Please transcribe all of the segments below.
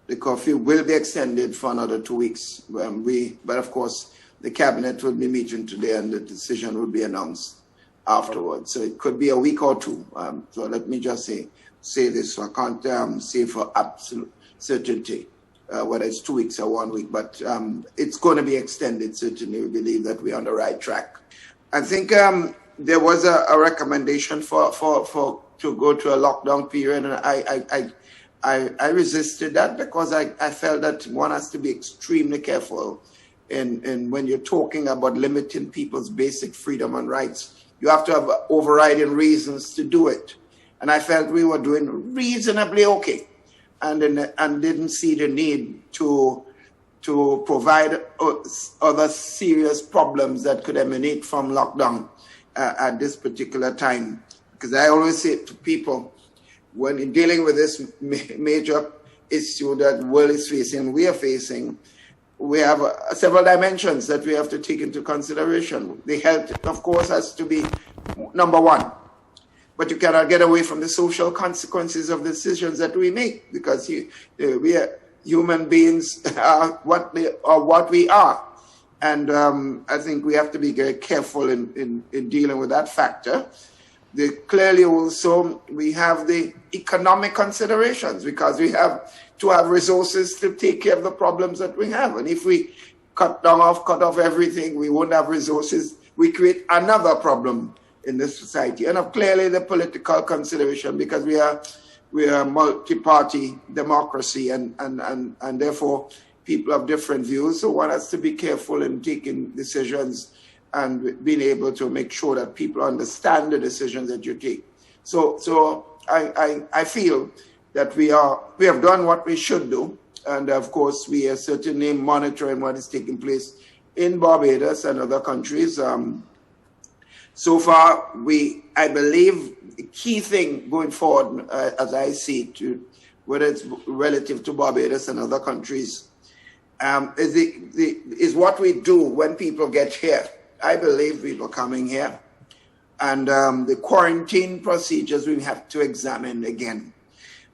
the curfew will be extended for another 2 weeks. But of course, the cabinet will be meeting today, and the decision will be announced afterwards. So it could be a week or two. So let me just say this. So I can't say for absolute certainty whether it's 2 weeks or 1 week, but it's going to be extended. Certainly, we believe that we're on the right track. I think there was a recommendation to go to a lockdown period, and I resisted that because I felt that one has to be extremely careful in when you're talking about limiting people's basic freedom and rights. You have to have overriding reasons to do it. And I felt we were doing reasonably okay and didn't see the need to provide other serious problems that could emanate from lockdown at this particular time. Because I always say to people, when dealing with this major issue that the world is facing, we are facing, we have several dimensions that we have to take into consideration. The health, of course, has to be number one. But you cannot get away from the social consequences of decisions that we make, because we are human beings are what we are. And I think we have to be very careful in dealing with that factor. Clearly also we have the economic considerations, because we have to have resources to take care of the problems that we have. And if we cut off everything, we won't have resources. We create another problem in this society. And clearly the political consideration, because we are a multi-party democracy, and therefore people have different views. So one has to be careful in taking decisions and being able to make sure that people understand the decisions that you take. So I feel that we have done what we should do. And of course, we are certainly monitoring what is taking place in Barbados and other countries. So far, I believe the key thing going forward, as I see it, whether it's relative to Barbados and other countries, is what we do when people get here. I believe people coming here, and the quarantine procedures we have to examine again.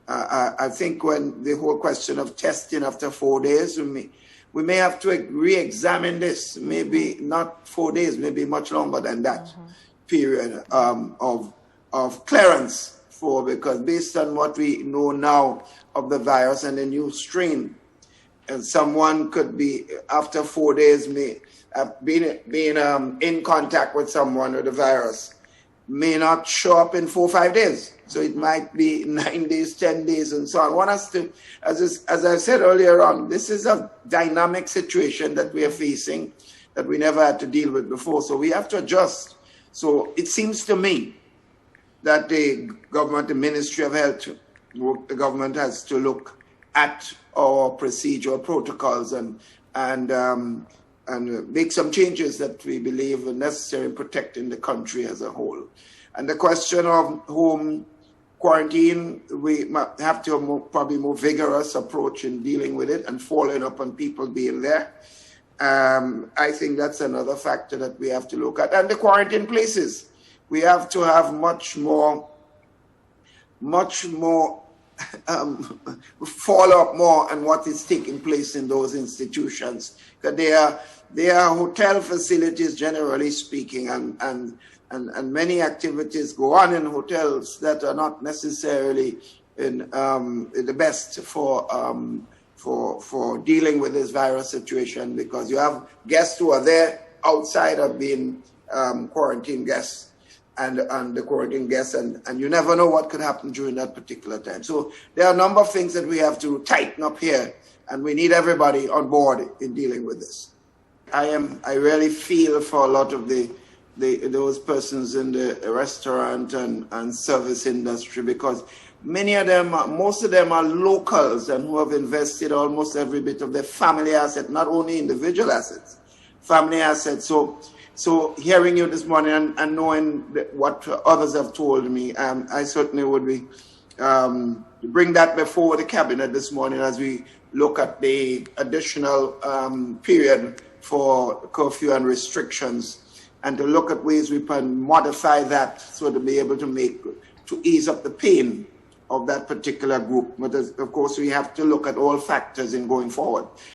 I think when the whole question of testing after 4 days, we may have to re-examine this. Maybe not 4 days, maybe much longer than that period of clearance because based on what we know now of the virus and the new strain, and someone could be after 4 days being in contact with someone with the virus may not show up in 4 or 5 days. So it might be 9 days, 10 days, and so on. One has to, as I said earlier on, this is a dynamic situation that we are facing that we never had to deal with before. So we have to adjust. So it seems to me that the government, the Ministry of Health, the government has to look at our procedural protocols and make some changes that we believe are necessary in protecting the country as a whole. And the question of home quarantine, we might have to probably more vigorous approach in dealing with it and following up on people being there. I think that's another factor that we have to look at. And the quarantine places, we have to have much more follow up more on what is taking place in those institutions. Because they are hotel facilities, generally speaking, and many activities go on in hotels that are not necessarily in the best for dealing with this virus situation, because you have guests who are there outside of being quarantine guests and the quarantine guests, and you never know what could happen during that particular time. So there are a number of things that we have to tighten up here, and we need everybody on board in dealing with this. I really feel for a lot of those persons in the restaurant and service industry, because most of them are locals and who have invested almost every bit of their family asset, not only individual assets, family assets. So hearing you this morning and knowing what others have told me, I certainly would be bring that before the cabinet this morning as we look at the additional period for curfew and restrictions, and to look at ways we can modify that so to be able to ease up the pain of that particular group. But of course, we have to look at all factors in going forward.